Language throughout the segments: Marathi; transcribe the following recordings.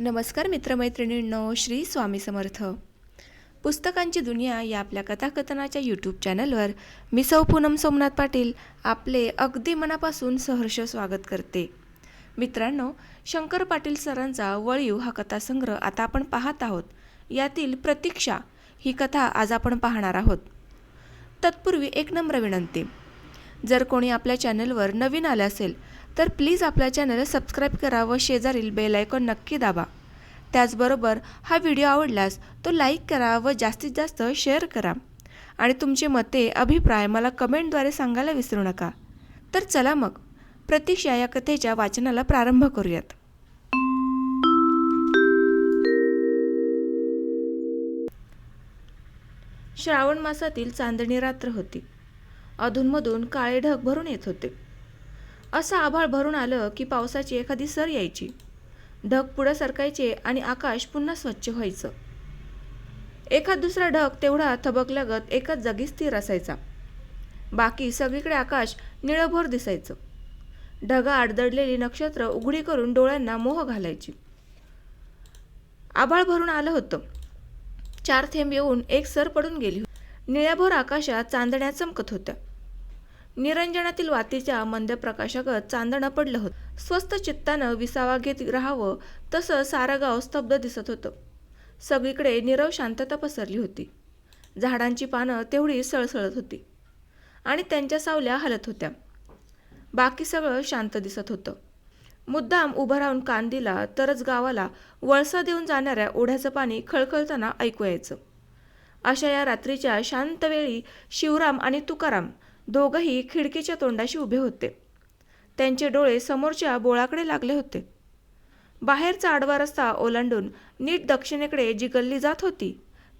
नमस्कार मित्रमैत्रिणींनो, श्री स्वामी समर्थ. पुस्तकांची दुनिया या आपल्या कथाकथनाच्या यूट्यूब चॅनलवर मी सौ पूनम सोमनाथ पाटील आपले अगदी मनापासून सहर्ष स्वागत करते. मित्रांनो, शंकर पाटील सरांचा वळीव हा कथासंग्रह आता आपण पाहत आहोत. यातील प्रतीक्षा ही कथा आज आपण पाहणार आहोत. तत्पूर्वी एक नम्र विनंती, जर कोणी आपल्या चॅनलवर नवीन आले असेल तर प्लीज आपल्या चॅनल सबस्क्राईब करा व शेजारील बेल आयकॉन नक्की दाबा. त्याचबरोबर हा व्हिडिओ आवडल्यास तो लाईक करा व जास्तीत जास्त शेअर करा आणि तुमचे मते अभिप्राय मला कमेंटद्वारे सांगायला विसरू नका. तर चला मग प्रतीक्षा या कथेच्या वाचनाला प्रारंभ करूयात. श्रावण मासातील चांदणी रात्र होती. अधूनमधून काळे ढग भरून येत होते. असं आभाळ भरून आलं की पावसाची एखादी सर यायची. ढग पुढं सरकायचे आणि आकाश पुन्हा स्वच्छ व्हायचं. एखाद दुसरा ढग तेवढा थबकल्यागत एकाच जागी स्थिर असायचा. बाकी सगळीकडे आकाश निळभोर दिसायचं. ढगाआड दडलेली नक्षत्र उघडी करून डोळ्यांना मोह घालायची. आभाळ भरून आलं होतं. 4 थेंब येऊन एक सर पडून गेली. निळ्याभोर आकाशात चांदण्या चमकत होत्या. निरंजनातील वातीच्या मंद प्रकाशागत चांदणं पडलं होतं. स्वस्त चित्तानं विसावा घेत राहावं तसं सारं गाव स्तब्ध दिसत होतं. सगळीकडे नीरव शांतता पसरली होती. झाडांची पानं तेवढी सळसळत होती आणि त्यांच्या सावल्या हलत होत्या. बाकी सगळं शांत दिसत होतं. मुद्दाम उभं राहून कान दिला तरच गावाला वळसा देऊन जाणाऱ्या ओढ्याचं पाणी खळखळताना ऐकू यायचं. अशा या रात्रीच्या शांत वेळी शिवराम आणि तुकाराम दोघंही खिडकीच्या तोंडाशी उभे होते. त्यांचे डोळे समोरच्या बोळाकडे लागले होते. बाहेरचा आडवा रस्ता ओलांडून नीट दक्षिणेकडे जी गल्ली जात होती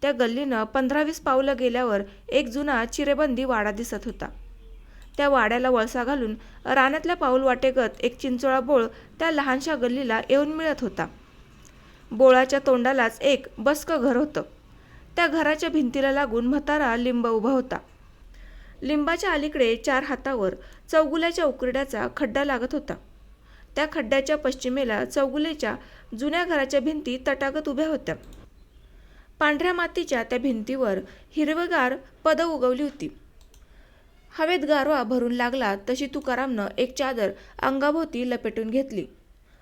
त्या गल्लीनं 15-20 पावलं गेल्यावर एक जुना चिरेबंदी वाडा दिसत होता. त्या वाड्याला वळसा घालून रानातल्या पाऊल वाटेगत एक चिंचोळा बोळ त्या लहानशा गल्लीला येऊन मिळत होता. बोळाच्या तोंडालाच एक बसकं घर होतं. त्या घराच्या भिंतीला लागून म्हातारा लिंब उभा होता. लिंबाच्या अलीकडे 4 हातावर चौगुल्याच्या उकरड्याचा खड्डा लागत होता. त्या खड्ड्याच्या पश्चिमेला चौगुलेच्या जुन्या घराच्या भिंती तटागत उभ्या होत्या. पांढऱ्या मातीच्या त्या भिंतीवर हिरवगार पदं उगवली होती. हवेत गारवा भरून लागला तशी तुकारामनं एक चादर अंगाभोवती लपेटून घेतली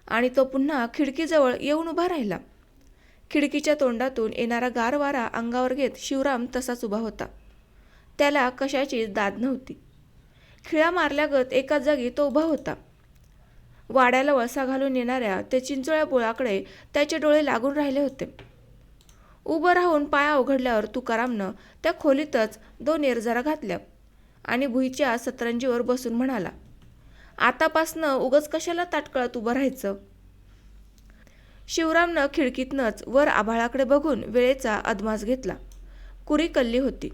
आणि तो पुन्हा खिडकीजवळ येऊन उभा राहिला. खिडकीच्या तोंडातून येणारा गार वारा अंगावर घेत शिवराम तसाच उभा होता. त्याला कशाची दाद नव्हती. खिळा मारल्यागत एकाच जागी तो उभा होता. वाड्याला वळसा घालून येणाऱ्या त्या चिंचोळ्या बोळाकडे त्याचे डोळे लागून राहिले होते. उभं राहून पाया उघडल्यावर तुकारामनं त्या खोलीतच 2 निर्जरा घातल्या आणि भुईच्या सतरंजीवर बसून म्हणाला, आतापासनं उगच कशाला ताटकळत उभं राहायचं. शिवरामनं खिडकीतनंच वर आभाळाकडे बघून वेळेचा अदमास घेतला. कुरी कल्ली होती.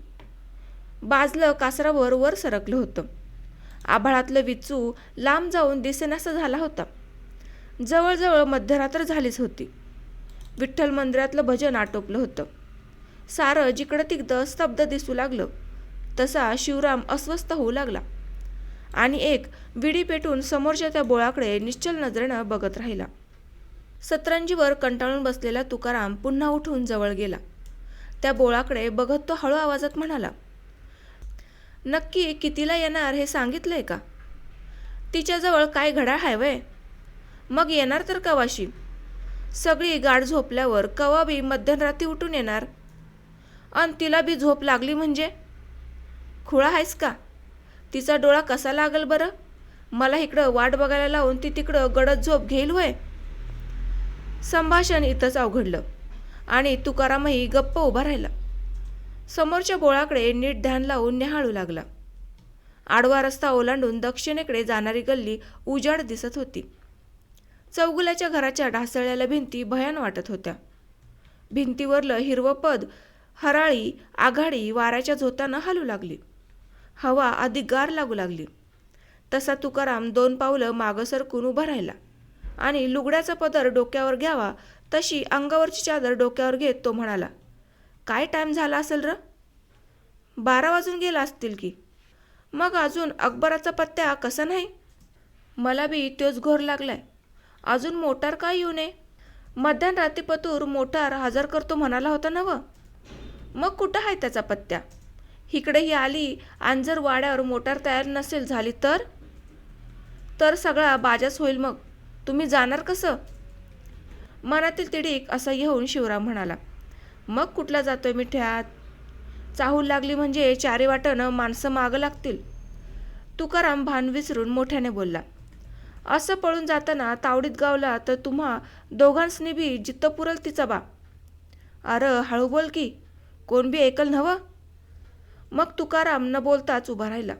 बाजलं कासरावर वर सरकलं होतं. आभाळातलं विचू लांब जाऊन दिसेनासा झाला होता. जवळजवळ मध्यरात्र झालीच होती. विठ्ठल मंदिरातलं भजन आटोपलं होतं. सारं जिकडं तिकडं स्तब्ध दिसू लागलं. तसा शिवराम अस्वस्थ होऊ लागला आणि एक विडी पेटून समोरच्या त्या बोळाकडे निश्चल नजरेनं बघत राहिला. सतरंजीवर कंटाळून बसलेला तुकाराम पुन्हा उठून जवळ गेला. त्या बोळाकडे बघत तो हळू आवाजात म्हणाला, नक्की कितीला येणार हे सांगितलंय का? तिच्याजवळ काय घड्याळ आहे वय? मग येणार तर कवाशी? सगळी गाढ झोपल्यावर कवा बी मध्यरात्री उठून येणार. अन तिला बी झोप लागली म्हणजे? खुळा आहेस का? तिचा डोळा कसा लागल बरं? मला इकडं वाट बघायला लावून ती तिकडं गडद झोप घेईल होय? संभाषण इथंच अवघडलं आणि तुकारामही गप्प उभा राहिला. समोरच्या बोळाकडे नीट ध्यान लावून निहाळू लागला. आडवा रस्ता ओलांडून दक्षिणेकडे जाणारी गल्ली उजाड दिसत होती. चौगुल्याच्या घराच्या ढासळलेल्या भिंती भयान वाटत होत्या. भिंतीवरलं हिरवं पद हराळी आघाडी वाऱ्याच्या झोतानं हलू लागली. हवा अधिक गार लागू लागली. तसा तुकाराम 2 पावलं मागं सरकून उभा राहिला आणि लुगड्याचा पदर डोक्यावर घ्यावा तशी अंगावरची चादर डोक्यावर घेत तो म्हणाला, काय टाईम झाला असेल र? 12 वाजून गेला असतील की. मग अजून अकबराचा पत्त्या कसा नाही? मला बी तोच घोर लागलाय. अजून मोटार काय येऊ नये? मध्यरात्री पतूर मोटार हजर करतो म्हणाला होता ना व. मग कुठं आहे त्याचा पत्त्या? इकडे ही आली आणि जर वाड्यावर मोटार तयार नसेल झाली तर सगळा बाजाच होईल. मग तुम्ही जाणार कसं? मनातील तिडीक असं येऊन शिवराम म्हणाला, मग कुठला जातोय मिठ्यात? चाहूल लागली म्हणजे चारी वाटणं माणसं मागं लागतील. तुकाराम भान विसरून मोठ्याने बोलला. असं पळून जाताना तावडीत गावला तर तुम्हा दोघांसनी बी जित्त पुरल तिचा बा. अरे हळू बोल की, कोण बी ऐकल नव्ह. मग तुकाराम न बोलताच उभा राहिला.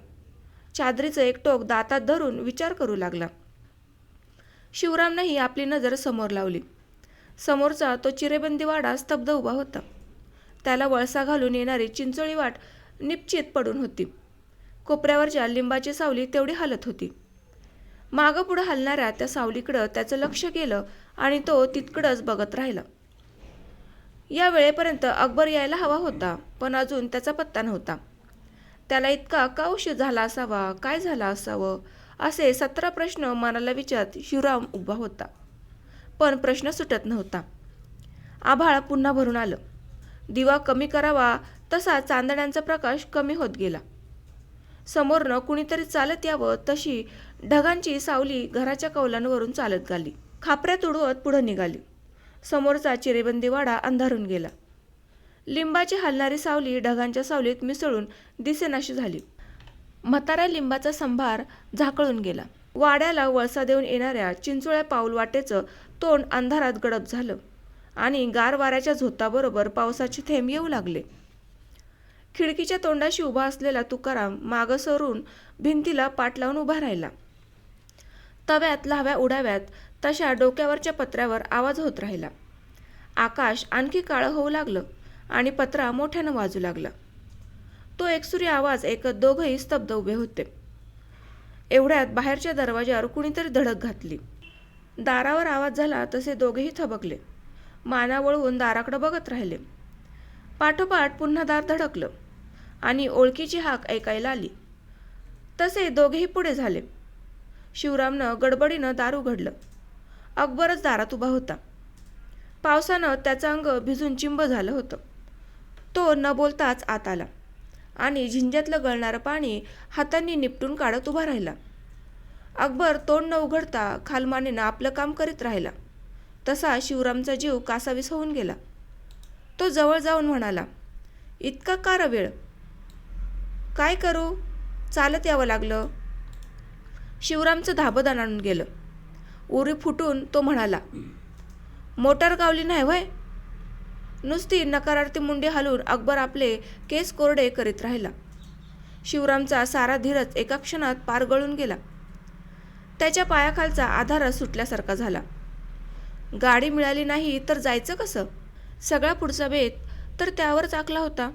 चादरीचं एक टोक दातात धरून विचार करू लागला. शिवरामनेही आपली नजर समोर लावली. समोरचा तो चिरेबंदी वाडा स्तब्ध उभा होता. त्याला वळसा घालून येणारी चिंचोळी वाट निश्चित पडून होती. कोपऱ्यावरच्या लिंबाची सावली तेवढी हलत होती. मागं पुढं हलणाऱ्या त्या सावलीकडं त्याचं लक्ष गेलं आणि तो तितकडंच बघत राहिला. या वेळेपर्यंत अकबर यायला हवा होता, पण अजून त्याचा पत्ता नव्हता. त्याला इतका का उशीर झाला असावा, काय झाला असावं, असे 17 प्रश्न मनाला विचारत शिवराम उभा होता. पण प्रश्न सुटत नव्हता. आभाळ पुन्हा भरून आलं. दिवा कमी करावा तसा चांदण्यांचा प्रकाश कमी होत गेला. समोरनं कुणीतरी चालत यावं तशी ढगांची सावली घराच्या कौलांवरून चालत गाली. खापऱ्यात उडवत पुढं निघाली. समोरचा चिरेबंदी वाडा अंधारून गेला. लिंबाची हलणारी सावली ढगांच्या सावलीत मिसळून दिसेनाशी झाली. म्हाताऱ्या लिंबाचा संभार झाकळून गेला. वाड्याला वळसा देऊन येणाऱ्या चिंचोळ्या पाऊल वाटेचं तोंड अंधारात गडप झालं आणि गार वाऱ्याच्या झोताबरोबर पावसाचे थेंब येऊ लागले. खिडकीच्या तोंडाशी उभा असलेला तुकाराम मागं सरून भिंतीला पाठ लावून उभा राहिला. तव्यात लाव्या उडाव्यात तशा डोक्यावरच्या पत्र्यावर आवाज होत राहिला. आकाश आणखी काळं होऊ लागलं आणि पत्रा मोठ्यानं वाजू लागला. तो एकसुरी आवाज ऐकत दोघंही स्तब्ध उभे होते. एवढ्यात बाहेरच्या दरवाज्यावर कुणीतरी धडक घातली. दारावर आवाज झाला तसे दोघेही थबकले. माना वळवून दाराकडे बघत राहिले. पाठोपाठ पुन्हा दार धडकलं आणि ओळखीची हाक ऐकायला आली. तसे दोघेही पुढे झाले. शिवरामनं गडबडीनं दार उघडलं. अकबरच दारात उभा होता. पावसानं त्याचं अंग भिजून चिंब झालं होतं. तो न बोलताच आत आला आणि झिंज्यातलं गळणारं पाणी हातांनी निपटून काढत उभा राहिला. अकबर तोंड न उघडता खालमानेनं आपलं काम करीत राहिला. तसा शिवरामचा जीव कासावीस होऊन गेला. तो जवळ जाऊन म्हणाला, इतका का रे वेळ? काय करू? चालत यावं लागलं. शिवरामचं धाबदान आणून गेलं. उरी फुटून तो म्हणाला, मोटार गावली नाही व्हय? नुसती नकारार्थी मुंडी हलवून अकबर आपले केस कोरडे करीत राहिला. शिवरामचा सारा धीरच एका क्षणात पार गळून गेला. त्याच्या पायाखालचा आधार सुटल्यासारखा झाला. गाडी मिळाली नाही तर जायचं कसं? सगळा पुढचा बेत तर त्यावरच आखला होता.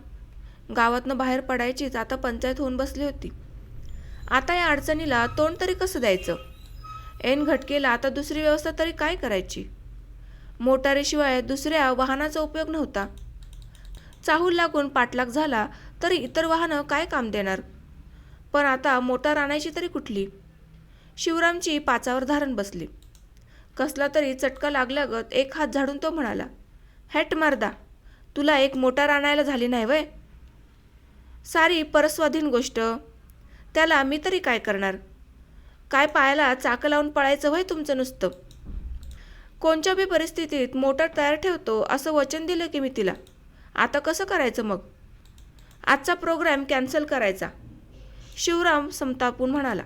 गावातनं बाहेर पडायचीच आता पंचायत होऊन बसली होती. आता या अडचणीला तोंड तरी कसं द्यायचं? ऐन घटकेला आता दुसरी व्यवस्था तरी काय करायची? मोटारीशिवाय दुसऱ्या वाहनाचा उपयोग नव्हता. चाहूल लागून पाठलाग झाला तरी इतर वाहनं काय काम देणार? पण आता मोटार आणायची तरी कुठली? शिवरामची पाचावर धारण बसली. कसला तरी चटका लागल्यागत एक हात झाडून तो म्हणाला, हॅट मर्दा, तुला एक मोटार आणायला झाली नाही वय? सारी परस्वाधीन गोष्ट. त्याला मी तरी काय करणार? काय पायाला चाकं लावून पळायचं वय तुमचं नुसतं? कोणत्या बी परिस्थितीत मोटार तयार ठेवतो असं वचन दिलं की मी तिला. आता कसं करायचं मग? आजचा प्रोग्रॅम कॅन्सल करायचा. शिवराम संतापून म्हणाला.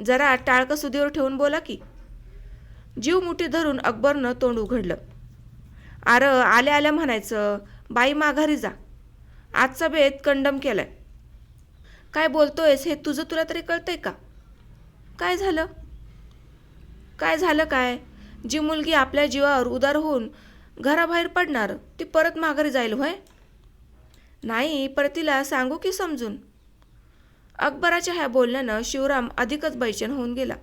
जरा टाळकं सुदीवर ठेवून बोला की. जीव मुठी धरून अकबरनं तोंड उघडलं. अरे आल्या आल्या म्हणायचं, बाई माघारी जा. आजचा बेत कंडम केलाय. काय बोलतोयस हे तुझं तुला तरी कळतंय का? काय झालं? काय झालं काय? जी मुलगी आपल्या जीवावर उदार होऊन घराबाहेर पडणार ती परत माघारी जाईल होय? नाही, परतीला सांगू की समजून? अकबराच्या ह्या बोलण्यानं शिवराम अधिकच बैचेन होऊन गेला.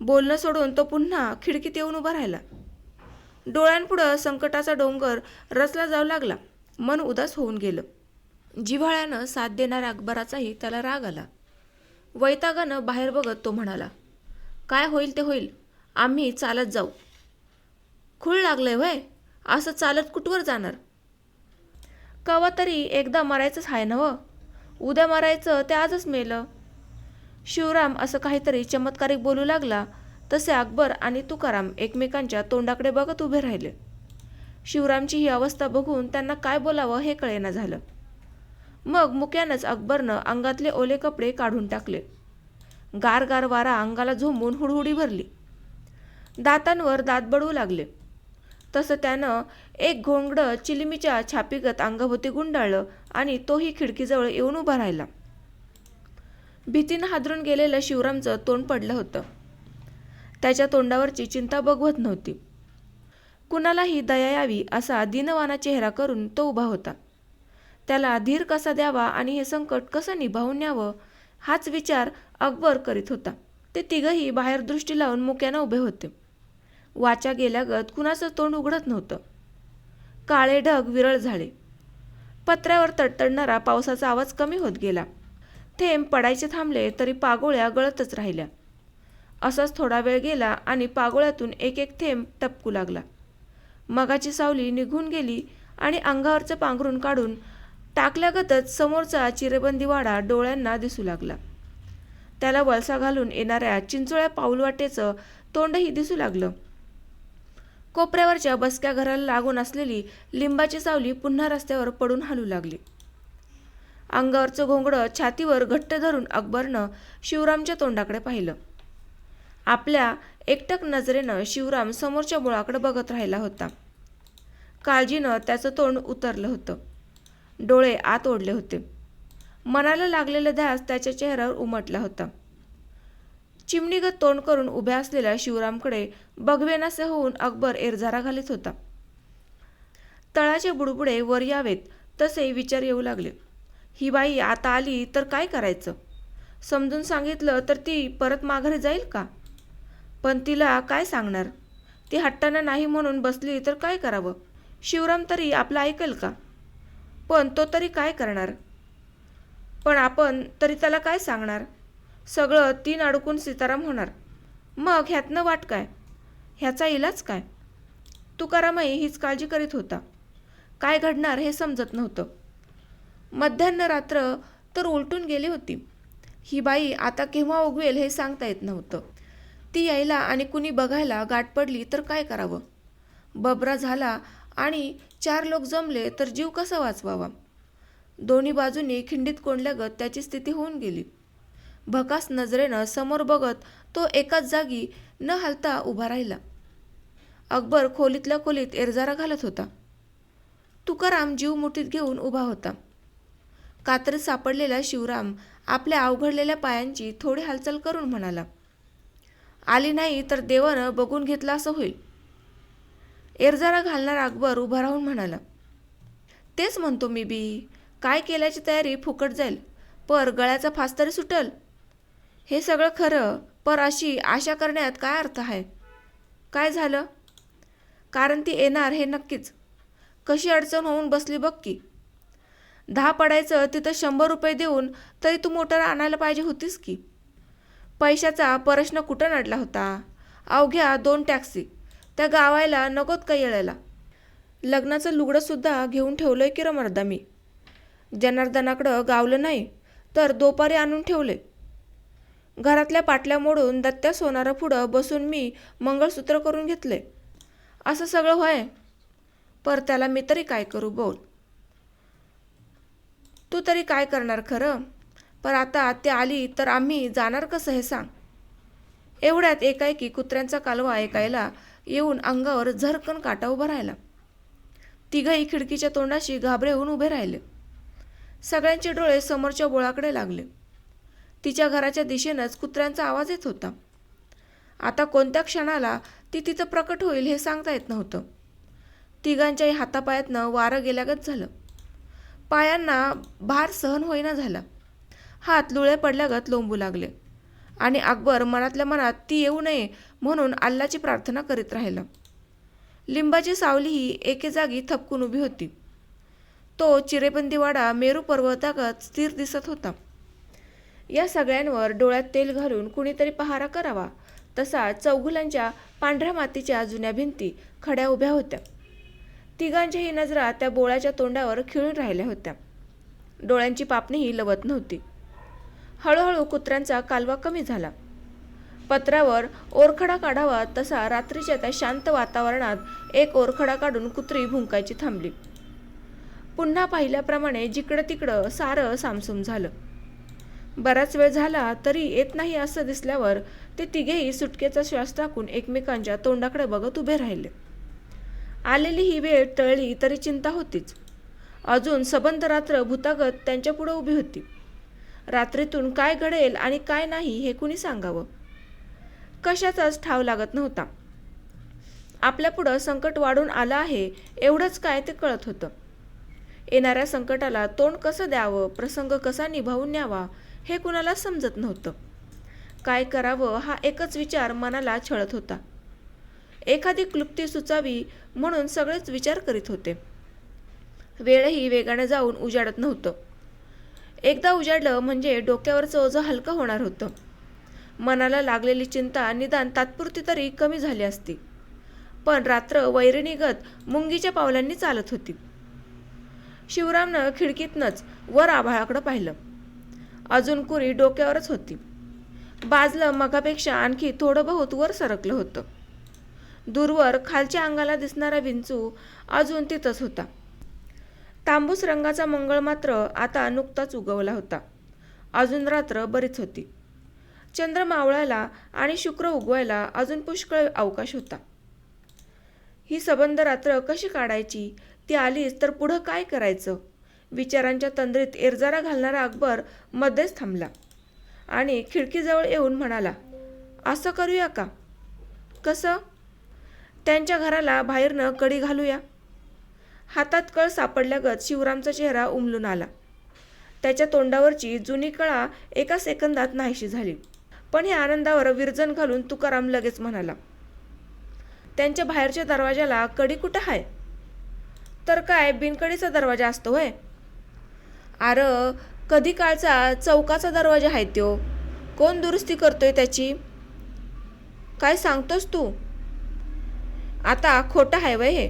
बोलणं सोडून तो पुन्हा खिडकीत येऊन उभा राहिला. डोळ्यांपुढं संकटाचा डोंगर रचला जाऊ लागला. मन उदास होऊन गेलं. जिव्हाळ्यानं साथ देणाऱ्या अकबराचाही त्याला राग आला. वैतागानं बाहेर बघत तो म्हणाला, काय होईल ते होईल, आम्ही चालत जाऊ. खूळ लागलंय व्हय? असं चालत कुठवर जाणार? कवा तरी एकदा मरायचंच आहे ना व. उद्या मरायचं ते आजच मेलं. शिवराम असं काहीतरी चमत्कारिक बोलू लागला तसे अकबर आणि तुकाराम एकमेकांच्या तोंडाकडे बघत उभे राहिले. शिवरामची ही अवस्था बघून त्यांना काय बोलावं हे कळेना झालं. मग मुक्यानंच अकबरनं अंगातले ओले कपडे काढून टाकले. गार गार वारा अंगाला झोंबून हुडहुडी भरली. दातांवर दात बडवू लागले. तसं त्यानं एक घोंगडं चिलिमीच्या छापीगत अंगाभोवती गुंडाळलं आणि तोही खिडकीजवळ येऊन उभा राहिला. भीतीनं हादरून गेलेलं शिवरामचं तोंड पडलं होतं. त्याच्या तोंडावरची चिंता बघवत नव्हती. कुणालाही दया यावी असा दीनवाना चेहरा करून तो उभा होता. त्याला धीर कसा द्यावा आणि हे संकट कसं निभावून न्यावं हाच विचार अकबर करीत होता. ते तिघही बाहेर दृष्टी लावून मुक्यानं उभे होते. वाचा गेल्यागत कुणाचं तोंड उघडत नव्हतं. काळे ढग विरळ झाले. पत्र्यावर तडतडणारा पावसाचा आवाज कमी होत गेला. थेंब पडायचे थांबले तरी पागोळ्या गळतच राहिल्या. असाच थोडा वेळ गेला आणि पागोळ्यातून एक एक थेंब टपकू लागला. मगाची सावली निघून गेली आणि अंगावरचं पांघरून काढून टाकल्यागतच समोरचा चिरेबंदी वाडा डोळ्यांना दिसू लागला. त्याला वळसा घालून येणाऱ्या चिंचोळ्या पाऊलवाटेचं तोंडही दिसू लागलं. कोपऱ्यावरच्या बसक्या घराला लागून असलेली लिंबाची सावली पुन्हा रस्त्यावर पडून हलू लागली. अंगावरचं घोंगडं छातीवर घट्ट धरून अकबरनं शिवरामच्या तोंडाकडे पाहिलं. आपल्या एकटक नजरेनं शिवराम समोरच्या मुळाकडे बघत राहिला होता. काळजीनं त्याचं तोंड उतरलं होतं. डोळे आत ओढले होते. मनाला लागलेला ध्यास त्याच्या चेहऱ्यावर उमटला होता. चिमणीगत तोंड करून उभ्या असलेल्या शिवरामकडे बघवेनासे होऊन अकबर एरझारा घालीत होता. तळाचे बुडबुडे वर यावेत तसे विचार येऊ लागले. ही बाई आता आली तर काय करायचं? समजून सांगितलं तर ती परत माघारी जाईल का? पण तिला काय सांगणार? ती हट्टानं नाही म्हणून बसली तर काय करावं? शिवराम तरी आपलं ऐकेल का? पण तो तरी काय करणार? पण आपण तरी त्याला काय सांगणार? सगळं तीन अडकून सीताराम होणार. मग ह्यातनं वाट काय? ह्याचा इलाज काय? तुकारामही हीच काळजी करीत होता. काय घडणार हे समजत नव्हतं. मध्यान्ह रात्र तर उलटून गेली होती. ही बाई आता केव्हा उगवेल हे सांगता येत नव्हतं. ती यायला आणि कुणी बघायला गाठ पडली तर काय करावं? बबरा झाला आणि 4 लोक जमले तर जीव कसा वाचवावा? दोन्ही बाजूंनी खिंडीत कोंडल्यागत त्याची स्थिती होऊन गेली. भकास नजरेनं समोर बघत तो एकाच जागी न हलता उभा राहिला. अकबर खोलीतल्या खोलीत एरझारा घालत होता. तुकाराम जीव मुठीत घेऊन उभा होता. कात्रीत सापडलेला शिवराम आपल्या अवघडलेल्या पायांची थोडी हालचाल करून म्हणाला, आली नाही तर देवानं बघून घेतला असं होईल. एरझारा घालणारा अकबर उभा राहून म्हणाला, तेच म्हणतो मी बी. काय केल्याची तयारी फुकट जाईल, पर गळ्याचा फास तरी सुटल. हे सगळं खरं, पर अशी आशा करण्यात काय अर्थ आहे? काय झालं? कारण ती येणार हे नक्कीच. कशी अडचण होऊन बसली बघ की. 10 पडायचं तिथं 100 रुपये देऊन तरी तू मोटर आणायला पाहिजे होतीस की. पैशाचा प्रश्न कुठं नडला होता? अवघ्या 2 टॅक्सी त्या गावायला नकोत का येळेला? लग्नाचं लुगडंसुद्धा घेऊन ठेवलंय की र मर्दा मी. जनार्दनाकडं गावलं नाही तर दोपारी आणून ठेवले. घरातल्या पाटल्या मोडून दत्त्या सोनारा पुढं बसून मी मंगळसूत्र करून घेतले. असं सगळं होय, पर त्याला मी तरी काय करू बोल. तू तरी काय करणार खरं? पर आता ते आली तर आम्ही जाणार कसं हे सांग. एवढ्यात एकाएकी कुत्र्यांचा कालवा ऐकायला येऊन अंगावर झरकन काटा उभा राहिला. तिघही खिडकीच्या तोंडाशी घाबरे होऊन उभे राहिले. सगळ्यांचे डोळे समोरच्या बोळाकडे लागले. तिच्या घराच्या दिशेनंच कुत्र्यांचा आवाज येत होता. आता कोणत्या क्षणाला ती तिथं प्रकट होईल हे सांगता येत नव्हतं. तिघांच्याही हातापायातनं वारं गेल्यागत झालं. पायांना भार सहन होईना झाला. हात लुळे पडल्यागत लोंबू लागले आणि अकबर मनातल्या मनात ती येऊ नये म्हणून अल्लाची प्रार्थना करीत राहिला. लिंबाची सावलीही एके जागी थपकून उभी होती. तो चिरेबंदीवाडा मेरू पर्वतागत स्थिर दिसत होता. या सगळ्यांवर डोळ्यात तेल घालून कुणीतरी पहारा करावा तसा चौघुलांच्या पांढऱ्या मातीच्या जुन्या भिंती खड्या उभ्या होत्या. तिघांच्याही नजरा त्या बोळ्याच्या तोंडावर खिळून राहिल्या होत्या. डोळ्यांची पापणीही लवत नव्हती. हळूहळू कुत्र्यांचा कालवा कमी झाला. पत्रावर ओरखडा काढावा तसा रात्रीच्या त्या शांत वातावरणात एक ओरखडा काढून कुत्री भुंकायची थांबली. पुन्हा पाहिल्याप्रमाणे जिकडं तिकडं सारं सामसूम झालं. बराच वेळ झाला तरी येत नाही असं दिसल्यावर ते तिघेही सुटकेचा श्वास टाकून एकमेकांच्या तोंडाकडे बघत उभे राहिले. आलेली ही वेळ टळली तरी चिंता होतीच. अजून सबंध रात्र भूतागत त्यांच्यापुढे उभी होती. रात्रीतून काय घडेल आणि काय नाही हे कुणी सांगावं. कशाचाच ठाव लागत नव्हता. आपल्यापुढं संकट वाढून आलं आहे एवढंच काय ते कळत होतं. येणाऱ्या संकटाला तोंड कसं द्यावं, प्रसंग कसा निभावून न्यावा हे कुणाला समजत नव्हतं. काय करावं हा एकच विचार मनाला छळत होता. एखादी क्लुप्ती सुचावी म्हणून सगळेच विचार करीत होते. वेळही वेगाने जाऊन उजाडत नव्हतं. एकदा उजाडलं म्हणजे डोक्यावरचं ओझं हलकं होणार होतं. मनाला लागलेली चिंता निदान तात्पुरती तरी कमी झाली असती. पण रात्र वैरणीगत मुंगीच्या पावलांनी चालत होती. शिवरामनं खिडकीतनंच वर आभाळाकडं पाहिलं. अजून कुरी डोक्यावरच होती. बाजलं मगापेक्षा आणखी थोडं बहुत वर सरकलं होतं. दूरवर खालच्या अंगाला दिसणारा विंचू अजून तिथंच होता. तांबूस रंगाचा मंगळ मात्र आता नुकताच उगवला होता. अजून रात्र बरीच होती. चंद्र मावळायला आणि शुक्र उगवायला अजून पुष्कळ अवकाश होता. ही सबंध रात्र कशी काढायची, ती आलीच तर पुढं काय करायचं, विचारांच्या तंद्रीत एरजारा घालणारा अकबर मध्येच थांबला आणि खिडकीजवळ येऊन म्हणाला, असं करूया का? कसं? त्यांच्या घराला बाहेरनं कडी घालूया. हातात कळ सापडल्यागत शिवरामचा चेहरा उमलून आला. त्याच्या तोंडावरची जुनी कळा एका सेकंदात नाहीशी झाली. पण या आनंदावर विरजण घालून तुकाराम लगेच म्हणाला, त्यांच्या बाहेरच्या दरवाजाला कडी कुठं आहे? तर काय बिनकडीचा दरवाजा असतो होय? अरे कधी काळचा चौकाचा दरवाजा आहे त्यो. कोण दुरुस्ती करतोय त्याची? काय सांगतोस तू? आता खोटं आहे वय हे?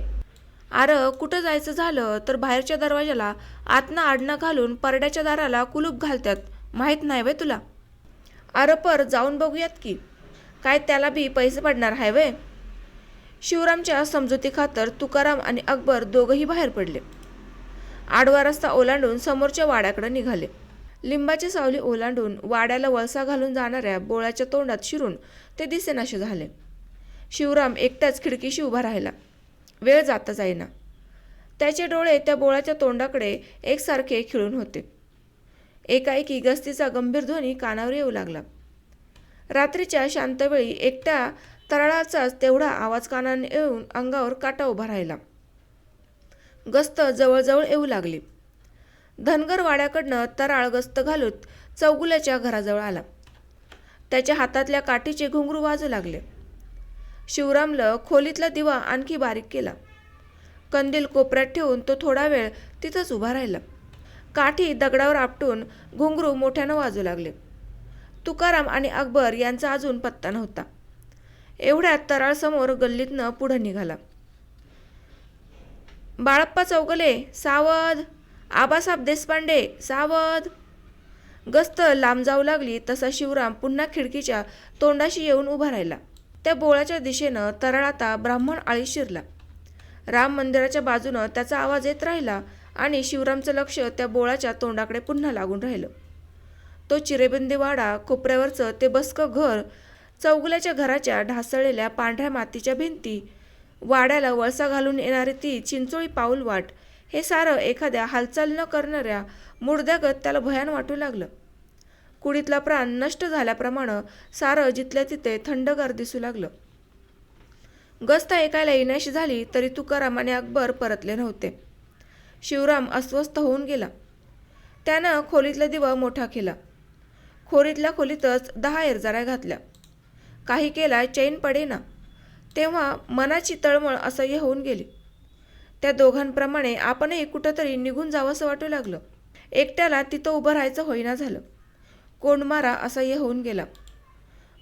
अरे कुठं जायचं झालं तर बाहेरच्या दरवाजाला आतनं आडणं घालून परड्याच्या दाराला कुलूप घालतात, माहीत नाही वय तुला? अरे पर जाऊन बघूयात की, काय त्याला बी पैसे पडणार आहे वय? शिवरामच्या समजुतीखातर तुकाराम आणि अकबर दोघंही बाहेर पडले. आडवा रस्ता ओलांडून समोरच्या वाड्याकडे निघाले. लिंबाची सावली ओलांडून वाड्याला वळसा घालून जाणाऱ्या बोळ्याच्या तोंडात शिरून ते दिसेनासे झाले. शिवराम एकटाच खिडकीशी उभा राहिला. वेळ जाता जाईना. त्याचे डोळे त्या बोळ्याच्या तोंडाकडे एकसारखे खिळून होते. एकाएकी गस्तीचा गंभीर ध्वनी कानावर येऊ लागला. रात्रीच्या शांतवेळी एकट्या तराळाचाच तेवढा आवाज कानाने येऊन अंगावर काटा उभा राहिला. गस्त जवळजवळ येऊ लागली. धनगर वाड्याकडनं तराळ गस्त घालून चौगुल्याच्या घराजवळ आला. त्याच्या हातातल्या काठीचे घुंगरू वाजू लागले. शिवरामनं खोलीतला दिवा आणखी बारीक केला. कंदील कोपऱ्यात ठेवून तो थोडा वेळ तिथंच उभा राहिला. काठी दगडावर आपटून घुंगरू मोठ्यानं वाजू लागले. तुकाराम आणि अकबर यांचा अजून पत्ता नव्हता. एवढ्यात तराळ समोर गल्लीतनं पुढं निघाला. बाळप्पा चौगले सावध, आबासाहेब देशपांडे सावध. गस्त लांब जाऊ लागली तसा शिवराम पुन्हा खिडकीच्या तोंडाशी येऊन उभा राहिला. त्या बोळाच्या दिशेनं तराळ आता ब्राह्मण आळी शिरला. राम मंदिराच्या बाजूनं त्याचा आवाज येत राहिला आणि शिवरामचं लक्ष त्या बोळाच्या तोंडाकडे पुन्हा लागून राहिलं. तो चिरेबंदी वाडा, कोपऱ्यावरचं ते बसकं घर, चौगुल्याच्या घराच्या ढासळलेल्या पांढऱ्या मातीच्या भिंती, वाड्याला वळसा घालून येणारी ती चिंचोळी पाऊलवाट, हे सारं एखाद्या हालचाल न करणाऱ्या मुर्द्यागत त्याला भयान वाटू लागलं. कुडीतला प्राण नष्ट झाल्याप्रमाणे सारं जिथल्या तिथे थंडगार दिसू लागलं. गस्त ऐकायला येण्याशी झाली तरी तुकाराम आणि अकबर परतले नव्हते. शिवराम अस्वस्थ होऊन गेला. त्यानं खोलीतला दिवा मोठा केला. खोलीतल्या खोलीतच 10 एरजाऱ्या घातल्या. काही केला चैन पडेना. तेव्हा मनाची तळमळ असह्य होऊन गेली. त्या दोघांप्रमाणे आपणही कुठंतरी निघून जावंसं वाटू लागलं. एकट्याला तिथं उभं राहायचं होईना झालं. कोंडमारा असह्य होऊन गेला.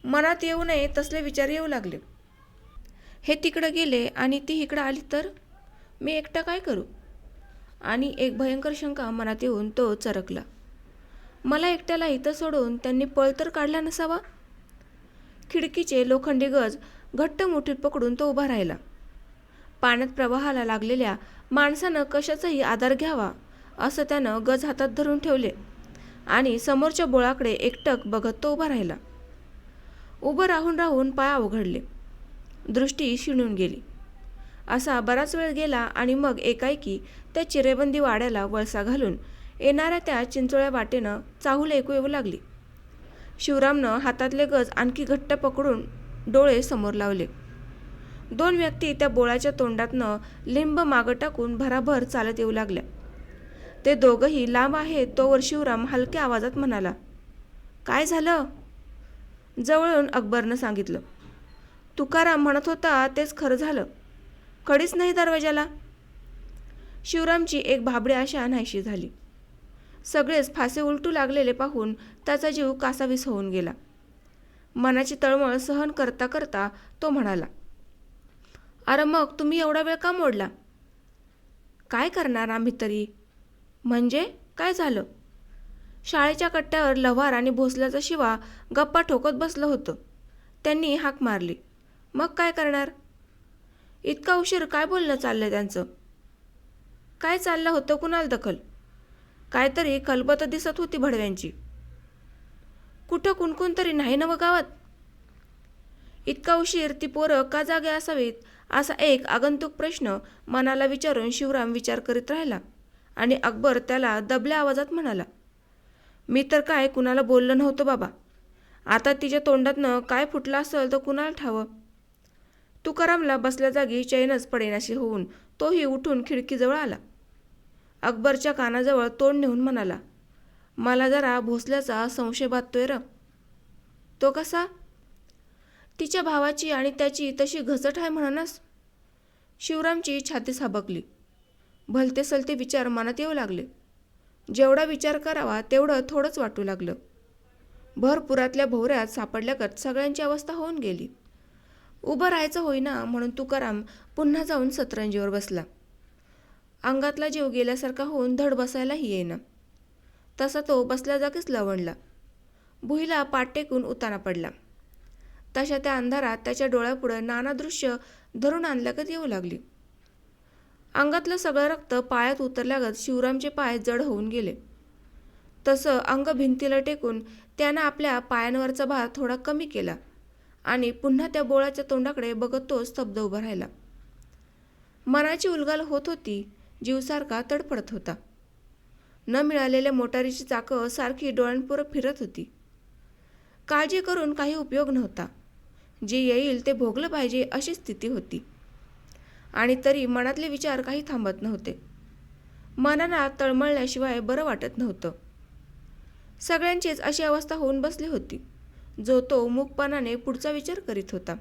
मनात येऊ नये तसले विचार येऊ लागले. हे तिकडं गेले आणि ती इकडं आली तर मी एकटा काय करू? आणि एक भयंकर शंका मनात येऊन तो चरकला. मला एकट्याला इथं सोडून त्यांनी पळ तर काढला नसावा? खिडकीचे लोखंडी गज घट्ट मुठीत पकडून तो उभा राहिला. पाण्यात प्रवाहाला लागलेल्या माणसानं कशाचाही आधार घ्यावा असं त्यानं गज हातात धरून ठेवले आणि समोरच्या बोळाकडे एकटक बघत तो उभा राहिला. उभं राहून राहून पाय अवघडले. दृष्टी शिणून गेली. असा बराच वेळ गेला आणि मग एकाएकी त्या चिरेबंदी वाड्याला वळसा घालून येणाऱ्या त्या चिंचोळ्या वाटेनं चाहूल ऐकू येऊ लागली. शिवरामनं हातातले गज आणखी घट्ट पकडून डोळे समोर लावले. 2 व्यक्ती त्या बोळाच्या तोंडातनं लिंब मागं टाकून भराभर चालत येऊ लागल्या. ते दोघंही लांब आहेत तोवर शिवराम हलक्या आवाजात म्हणाला, काय झालं? जवळून अकबरनं सांगितलं. तुकाराम म्हणत होता तेच खरं झालं. कधीच नाही दरवाजाला. शिवरामची एक भाबडी आशा नाहीशी झाली. सगळेच फासे उलटू लागलेले पाहून त्याचा जीव कासावीस होऊन गेला. मनाची तळमळ सहन करता करता तो म्हणाला, अरे मग तुम्ही एवढा वेळ का मोडला? काय करणार आम्ही तरी? म्हणजे काय झालं? शाळेच्या कट्ट्यावर लव्हार आणि भोसल्याचा शिवा गप्पा ठोकत बसलं होतं. त्यांनी हाक मारली. मग काय करणार? इतका उशीर काय बोलणं चाललंय त्यांचं? काय चाललं होतं कुणाला दखल? काहीतरी कलबत दिसत होती भडव्यांची. कुठं कुणकुण तरी नाही नवं गावात? इतका उशीर ती पोरं का जागे असावीत असा एक आगंतुक प्रश्न मनाला विचारून शिवराम विचार करीत राहिला आणि अकबर त्याला दबल्या आवाजात म्हणाला, मी तर काय कुणाला बोललं नव्हतं बाबा. आता तिच्या तोंडातनं काय फुटलं असेल तर कुणाला ठावं. तुकारामला बसल्या जागी चैनच पडेनाशी होऊन तोही उठून खिडकीजवळ आला. अकबरच्या कानाजवळ तोंड नेऊन म्हणाला, मला जरा भोसल्याचा संशय बाधतोय र. तो कसा? तिच्या भावाची आणि त्याची तशी घसट आहे म्हणूनच. शिवरामची छाती साबकली. भलते सलते विचार मनात येऊ लागले. जेवढा विचार करावा तेवढं थोडंच वाटू लागलं. भरपुरातल्या भोवऱ्यात सापडल्यागत सगळ्यांची अवस्था होऊन गेली. उभं राहायचं होईना म्हणून तुकाराम पुन्हा जाऊन सतरंजीवर बसला. अंगातला जीव गेल्यासारखा होऊन धड बसायलाही येईना. तसा तो बसल्या जागीच लवणला. भुईला पाठ टेकून उताना पडला. तशा त्या अंधारात त्याच्या डोळ्यापुढं नाना दृश्य धरून आणल्यागत येऊ लागली. अंगातलं सगळं रक्त पायात उतरल्यागत शिवरामचे पाय जड होऊन गेले. तसं अंग भिंतीला टेकून त्यानं आपल्या पायांवरचा भार थोडा कमी केला आणि पुन्हा त्या बोळाच्या तोंडाकडे बघत तो स्तब्ध उभा राहिला. मनाची उलगाल होत होती. जीवसारखा तडफडत होता. न मिळालेल्या मोटारीची चाकं सारखी डोळ्यांपुरं फिरत होती. काळजी करून काही उपयोग नव्हता. जे येईल ते भोगलं पाहिजे अशी स्थिती होती. आणि तरी मनातले विचार काही थांबत नव्हते. मनाला तळमळल्याशिवाय बरं वाटत नव्हतं. सगळ्यांचीच अशी अवस्था होऊन बसली होती. जो तो मूकपणाने पुढचा विचार करीत होता.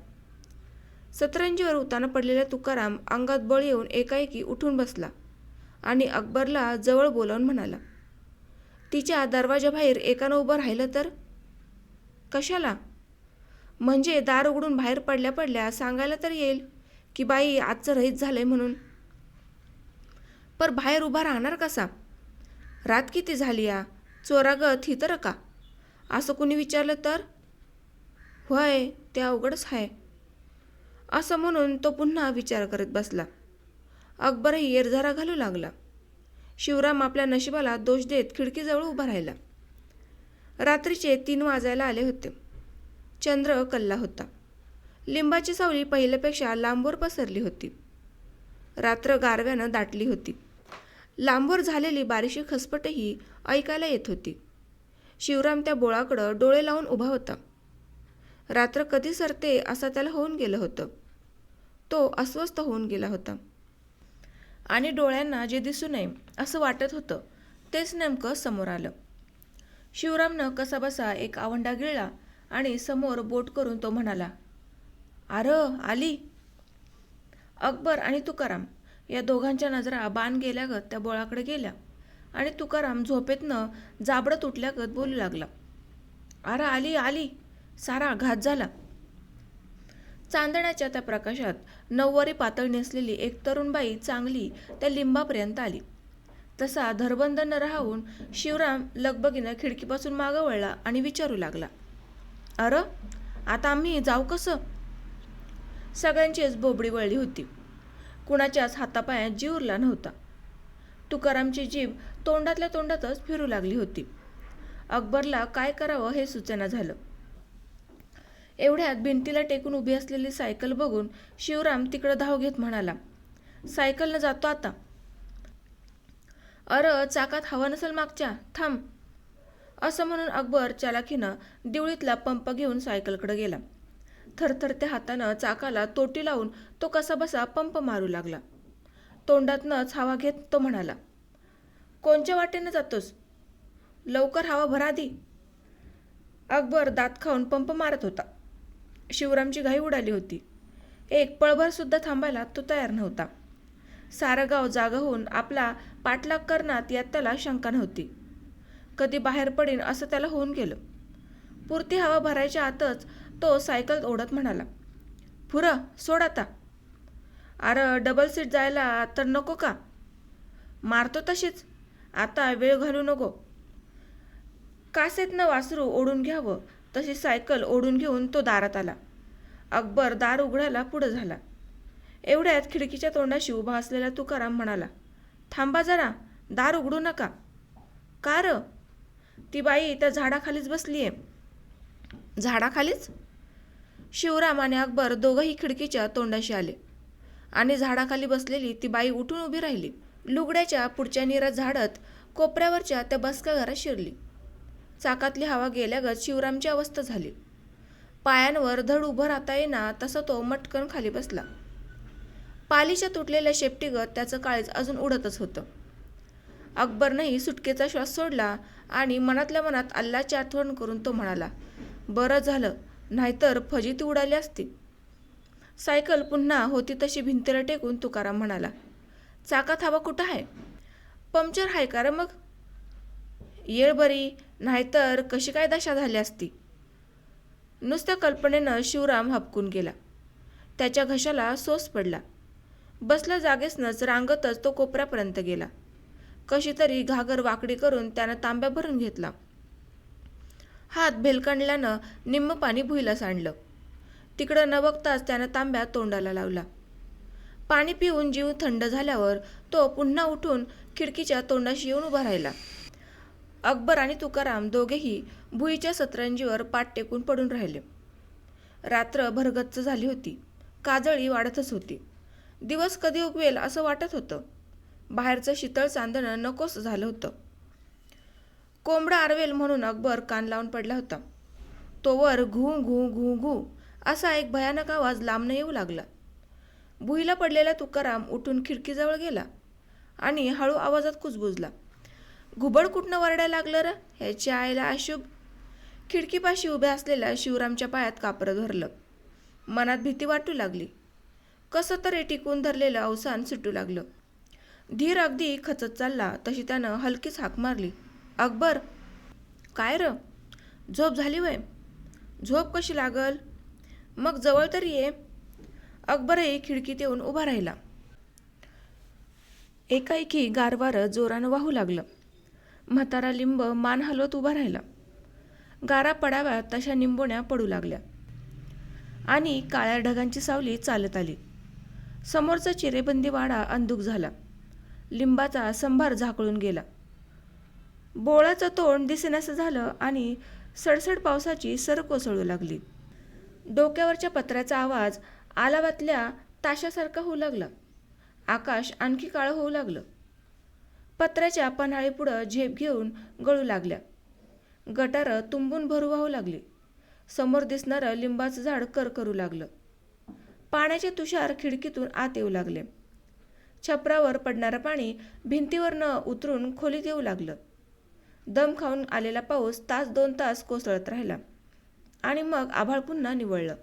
सतरंजीवर उताना पडलेला तुकाराम अंगात बळ येऊन एकाएकी उठून बसला आणि अकबरला जवळ बोलावून म्हणाला, तिच्या दरवाजाबाहेर एकानं उभं राहिलं तर? कशाला? म्हणजे दार उघडून बाहेर पडल्या पडल्या सांगायला तर येईल की बाई आजचं रहित झालंय म्हणून. पर बाहेर उभा राहणार कसा? रात किती झाली या? चोरागत ही तर का? असं कुणी विचारलं तर? होय, ते अवघडच आहे. असं म्हणून तो पुन्हा विचार करत बसला. अकबरही येरझारा घालू लागला. शिवराम आपल्या नशिबाला दोष देत खिडकीजवळ उभा राहिला. रात्रीचे 3 वाजायला आले होते. चंद्र कल्ला होता. लिंबाची सावली पहिल्यापेक्षा लांबवर पसरली होती. रात्र गारव्यानं दाटली होती. लांबवर झालेली बारीशी खसपटही ऐकायला येत होती. शिवराम त्या बोळाकडं डोळे लावून उभा होता. रात्र कधी सरते असा त्याला होऊन गेलं होतं. तो अस्वस्थ होऊन गेला होता आणि डोळ्यांना जे दिसू नये असं वाटत होतं तेच नेमकं समोर आलं. शिवरामनं कसाबसा एक आवंडा गिळला आणि समोर बोट करून तो म्हणाला, आरं आली. अकबर आणि तुकाराम या दोघांच्या नजरा बाण गेल्यागत त्या बोळाकडे गेल्या आणि तुकाराम झोपेतनं जाबडं तुटल्यागत बोलू लागला, आरं आली आली, सारा घात झाला. चांदण्याच्या त्या प्रकाशात नऊवारी पातळ नेसलेली एक तरुण बाई चांगली त्या लिंबापर्यंत आली. तसा धरबंद न राहून शिवराम लगबगीनं खिडकीपासून मागं वळला आणि विचारू लागला, "अरे, आता आम्ही जाऊ कसं?" सगळ्यांचीच बोबडी वळली होती. कुणाच्याच हातापायात जीव उरला नव्हता. तुकारामची जीभ तोंडातल्या तोंडातच फिरू लागली होती. अकबरला काय करावं हे सुचेना झालं. एवढ्यात भिंतीला टेकून उभी असलेली सायकल बघून शिवराम तिकडं धाव घेत म्हणाला, "सायकलनं जातो आता." "अरे, चाकात हवा नसेल मागच्या, थांब." असं म्हणून अकबर चालाखीनं दिवळीतला पंप घेऊन सायकलकडे गेला. थरथरत्या हातानं चाकाला तोटी लावून तो कसाबसा पंप मारू लागला. तोंडातनंच हवा घेत तो म्हणाला, "कोणच्या वाटेनं जातोस? लवकर हवा भर आधी." अकबर दात खाऊन पंप मारत होता. शिवरामची घाई उडाली होती. एक पळभर सुद्धा थांबायला तो तयार नव्हता. सारं गाव जागा होऊन आपला पाठलाग करण्यात यात त्याला शंका नव्हती. कधी बाहेर पडीन असं त्याला होऊन गेलं. पुरती हवा भरायच्या आतच तो सायकल ओढत म्हणाला, "फुरं, सोड आता." "अरे, डबल सीट जायला तर नको का?" "मारतो तशीच, आता वेळ घालू नको." कासेतनं वासरू ओढून घ्यावं तशी सायकल ओढून घेऊन तो दारात आला. अकबर दार उघडायला पुढं झाला. एवढ्यात खिडकीच्या तोंडाशी उभा असलेला तुकाराम म्हणाला, "थांबा जरा, दार उघडू नका." "का र?" "ती बाई त्या झाडाखालीच बसलीये." "झाडाखालीच?" शिवराम आणि अकबर दोघंही खिडकीच्या तोंडाशी आले आणि झाडाखाली बसलेली ती बाई उठून उभी राहिली. लुगड्याच्या पुढच्या नीरा झाडत कोपऱ्यावरच्या त्या बसक्या घरात शिरली. चाकातली हवा गेल्यागत शिवरामची अवस्था झाली. पायांवर धड उभं राहता येईना तसा तो मटकन खाली बसला. पालीच्या तुटलेल्या शेपटीगत त्याचं काळीज अजून उडतच होतं. अकबरनंही सुटकेचा श्वास सोडला आणि मनातल्या मनात अल्लाची आठवण करून तो म्हणाला, "बरं झालं, नाहीतर फजिती उडाली असती." सायकल पुन्हा होती तशी भिंतीला टेकून तुकाराम म्हणाला, "चाकात हवा कुठं आहे? पंक्चर आहे का रे मग?" "येळ बरी, नाहीतर कशी काय दशा झाली असती." नुसत्या कल्पनेनं शिवराम हबकून गेला. त्याच्या घशाला सोस पडला. बसल्या जागेसनच रांगतच तो कोपऱ्यापर्यंत गेला. कशी तरी घागर वाकडी करून त्यानं तांब्या भरून घेतला. हात भेलकांडल्यानं निम्म पाणी भुईला सांडलं. तिकडं न बघताच त्यानं तांब्या तोंडाला लावला. पाणी पिऊन जीव थंड झाल्यावर तो पुन्हा उठून खिडकीच्या तोंडाशी येऊन उभा राहिला. अकबर आणि तुकाराम दोघेही भुईच्या सतरंजीवर पाठ टेकून पडून राहिले. रात्र भरगच्च झाली होती. काजळी वाढतच होती. दिवस कधी उगवेल असं वाटत होतं. बाहेरचं शीतळ चांदणं नकोस झालं होतं. कोंबडा आरवेल म्हणून अकबर कान लावून पडला होता. तोवर घू घू घू घू असा एक भयानक आवाज लांबनं येऊ लागला. भुईला पडलेला तुकाराम उठून खिडकीजवळ गेला आणि हळू आवाजात कुजबुजला, "घुबड कुठनं वरडायला लागलं र? ह्याच्या आईला अशुभ." खिडकीपाशी उभ्या असलेल्या शिवरामच्या पायात कापरं धरलं. मनात भीती वाटू लागली. कसं तरी टिकून धरलेलं अवसान सुटू लागलं. धीर अगदी खचत चालला तशी त्यानं हलकीच हाक मारली, "अकबर." "काय र? झोप झाली वय?" "झोप कशी लागल? मग जवळ तरी ये." अकबरही खिडकीत येऊन उभा राहिला. एकाएकी गारवारं जोरानं वाहू लागलं. म्हातारा लिंब मान हलवत उभा राहिला. गारा पडाव्यात तशा निंबोण्या पडू लागल्या आणि काळ्या ढगांची सावली चालत आली. समोरचा चिरेबंदी वाडा अंधुक झाला. लिंबाचा संभार झाकळून गेला. बोळाचं तोंड दिसेनासं झालं आणि सडसड पावसाची सर कोसळू लागली. डोक्यावरच्या पत्र्याचा आवाज आलावातल्या ताशासारखा होऊ लागला. आकाश आणखी काळं होऊ लागलं. पत्र्याच्या पन्हाळीपुढं झेप घेऊन गळू लागल्या. गटारं तुंबून भरू वाहू लागली. समोर दिसणारं लिंबाचं झाड करकरू लागलं. पाण्याचे तुषार खिडकीतून आत येऊ लागले. छपरावर पडणारं पाणी भिंतीवरनं उतरून खोलीत येऊ लागलं. दम खाऊन आलेला पाऊस तास 2 तास कोसळत राहिला आणि मग आभाळ पुन्हा निवळलं.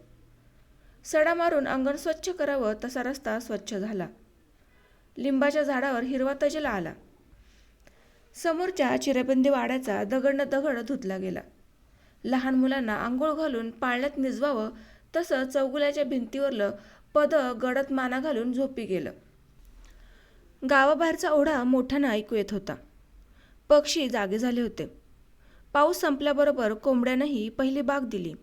सडा मारून अंगण स्वच्छ करावं तसा रस्ता स्वच्छ झाला. लिंबाच्या झाडावर हिरवा तजेला आला. समोरच्या चिरेबंदी वाड्याचा दगड न दगड धुतला गेला. लहान मुलांना आंघोळ घालून पाळण्यात निजवावं तसं चौगुल्याच्या भिंतीवरलं पद गडद माना घालून झोपी गेलं. गावाबाहेरचा ओढा मोठ्यानं ऐकू येत होता. पक्षी जागे झाले होते. पाऊस संपल्याबरोबर कोंबड्यानंही पहिली बाग दिली.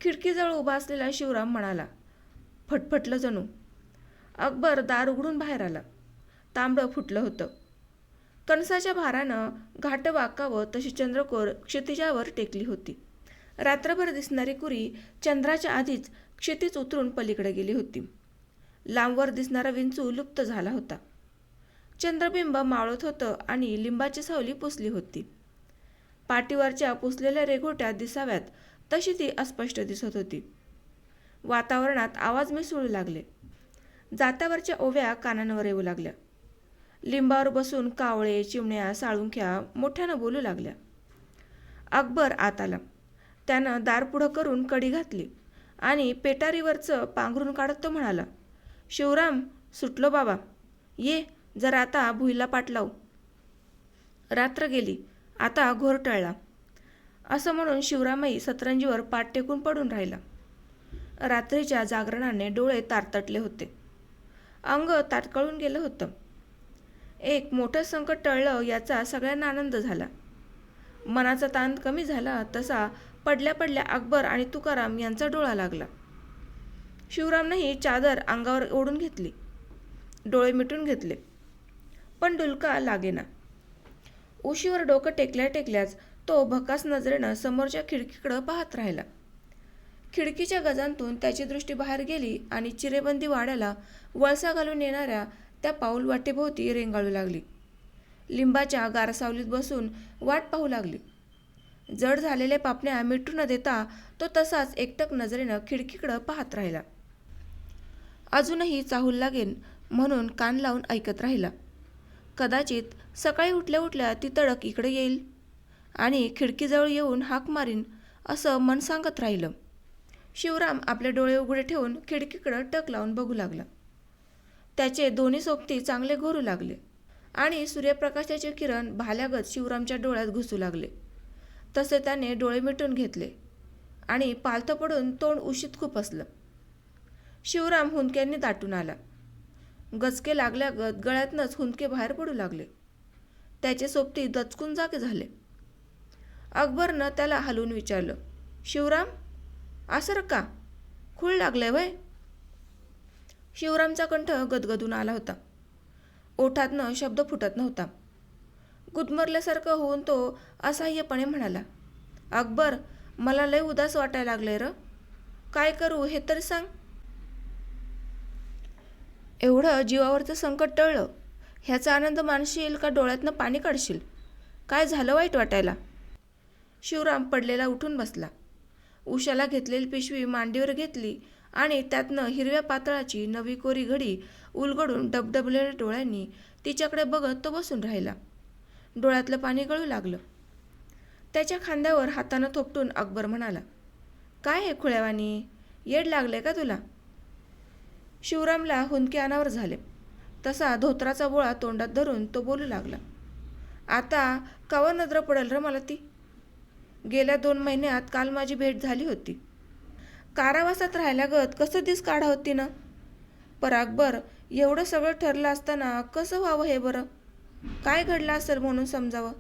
खिडकीजवळ उभा असलेला शिवराम म्हणाला, फटफटलं जणू. अकबर दार उघडून बाहेर आला. तांबडं फुटलं होतं. कणसाच्या भारानं घाट वाकावं तशी चंद्रकोर क्षितिजावर टेकली होती. रात्रभर दिसणारी कुरी चंद्राच्या आधीच क्षितिज उतरून पलीकडे गेली होती. लांबवर दिसणारा विंचू लुप्त झाला होता. चंद्रबिंब मावळत होतं आणि लिंबाची सावली पुसली होती. पाठीवरच्या पुसलेल्या रेघोट्या दिसाव्यात तशी ती अस्पष्ट दिसत होती. वातावरणात आवाज मिसळू लागले. जात्यावरच्या ओव्या कानांवर येऊ लागल्या. लिंबावर बसून कावळे, चिमण्या, साळुंख्या मोठ्यानं बोलू लागल्या. अकबर आत आला. त्यानं दार पुढं करून कडी घातली आणि पेटारीवरचं पांघरून काढत तो म्हणाला, शिवराम, सुटलो बाबा. ये जरा आता भुईला पाट लावू. रात्र गेली, आता घोर टळला. असं म्हणून शिवरामही सतरंजीवर पाठ टेकून पडून राहिला. रात्रीच्या जागरणाने डोळे तारतटले होते. अंग ताटकळून गेलं होतं. एक मोठं संकट टळलं याचा सगळ्यांना आनंद झाला. मनाचा ताण कमी झाला तसा पडल्या पडल्या अकबर आणि तुकाराम यांचा डोळा लागला. शिवरामनेही चादर अंगावर ओढून घेतली. डोळे मिटून घेतले, पण डुलका लागेना. उशीवर डोकं टेकल्या टेकल्याच तो भकास नजरेनं समोरच्या खिडकीकडं पाहत राहिला. खिडकीच्या गजांतून त्याची दृष्टी बाहेर गेली आणि चिरेबंदी वाड्याला वळसा घालून येणाऱ्या त्या पाऊल वाटेभोवती रेंगाळू लागली. लिंबाच्या गारसावलीत बसून वाट पाहू लागली. जड झालेल्या पापण्या मिटू न देता तो तसाच एकटक नजरेनं खिडकीकडं पाहत राहिला. अजूनही चाहूल लागेन म्हणून कान लावून ऐकत राहिला. कदाचित सकाळी उठल्या उठल्या ती तडक इकडे येईल आणि खिडकीजवळ येऊन हाक मारीन असं मन सांगत राहिलं. शिवराम आपले डोळे उघडे ठेवून खिडकीकडं टक लावून बघू लागला. त्याचे दोन्ही सोबती चांगले घोरू लागले आणि सूर्यप्रकाशाचे किरण भाल्यागत शिवरामच्या डोळ्यात घुसू लागले. तसे त्याने डोळे मिटून घेतले आणि पालथं पडून तोंड उशीत खुपसलं. शिवराम हुंदक्यांनी दाटून आला. गचके लागल्यागत गळ्यातनंच हुंदके बाहेर पडू लागले. त्याचे सोबती दचकून जागे झाले. अकबरनं त्याला हलवून विचारलं, शिवराम, असं का? खूळ लागलंय वय? शिवरामचा कंठ गदगदून आला होता. ओठातनं शब्द फुटत नव्हता. गुदमरल्यासारखं होऊन तो असहाय्यपणे म्हणाला, अकबर, मला लय उदास वाटायला लागलंय र. काय करू हे तरी सांग. एवढं जीवावरचं संकट टळलं ह्याचा आनंद मानशील का डोळ्यातनं पाणी काढशील? काय झालं वाईट वाटायला? शिवराम पडलेला उठून बसला. उशाला घेतलेली पिशवी मांडीवर घेतली आणि त्यातनं हिरव्या पातळाची नवी कोरी घडी उलगडून डबडबलेल्या डोळ्यांनी तिच्याकडे बघत तो बसून राहिला. डोळ्यातलं पाणी गळू लागलं. त्याच्या खांद्यावर हातानं थोपटून अकबर म्हणाला, काय हे खुळ्यावानी, येड लागले का तुला? शिवरामला हुंदके अनावर झाले. तसा धोत्राचा बोळा तोंडात धरून तो बोलू लागला, आता कवा नजर पडेल र मला ती? गेल्या 2 महिन्यात काल माझी भेट झाली होती. कारावासात राहिल्यागत कसं दिस काढा होती ना? पर अकबर, एवढं सगळं ठरलं असताना कसं व्हावं हे बरं? काय घडलं असेल म्हणून समजावं?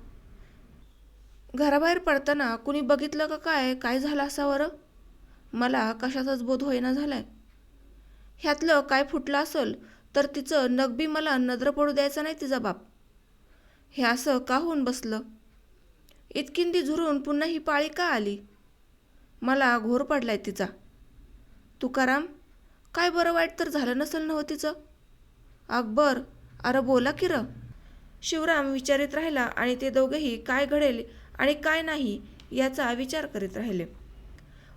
घराबाहेर पडताना कुणी बघितलं का काय झालं असावं र? मला कशाचाच बोध होईना झालाय. ह्यातलं काय फुटलं असेल तर तिचं नगबी मला नजर पडू द्यायचा नाही तिचा बाप. हे असं का होऊन बसलं? इतकिंदी झुरून पुन्हा ही पाळी का आली? मला घोर पडलाय तिचा. तुकाराम, काय बरं वाईट तर झालं नसेल नव्ह तिचं? अकबर, अरे बोला की र. शिवराम विचारित राहिला आणि ते दोघेही काय घडेल आणि काय नाही याचा विचार करीत राहिले.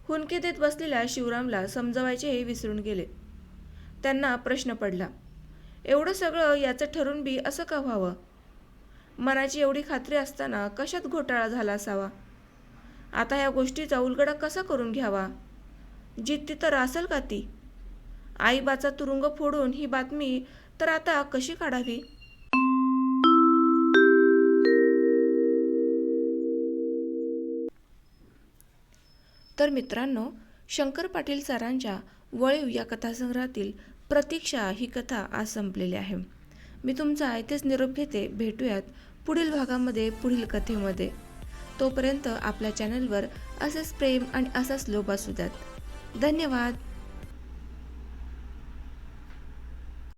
हुंदके देत बसलेल्या शिवरामला समजवायचेही विसरून गेले. त्यांना प्रश्न पडला, एवढं सगळं याचं ठरून बी असं का व्हावं? मनाची एवढी खात्री असताना कशात घोटाळा झाला असावा? आता ह्या गोष्टीचा उलगडा कसा करून घ्यावा? जिद्दी तर असेल का ती? आईबाचा तुरुंग फोडून ही बातमी तर आता कशी काढावी? तर मित्रांनो, शंकर पाटील सरांच्या वळीव या कथासंग्रहातील प्रतीक्षा ही कथा आज संपलेली आहे. मी तुमचा इथेच निरोप घेते. भेटूयात पुढील भागामध्ये, पुढील कथेमध्ये. तोपर्यंत आपल्या चॅनलवर असेच प्रेम आणि असाच लोभ असू द्यात. धन्यवाद.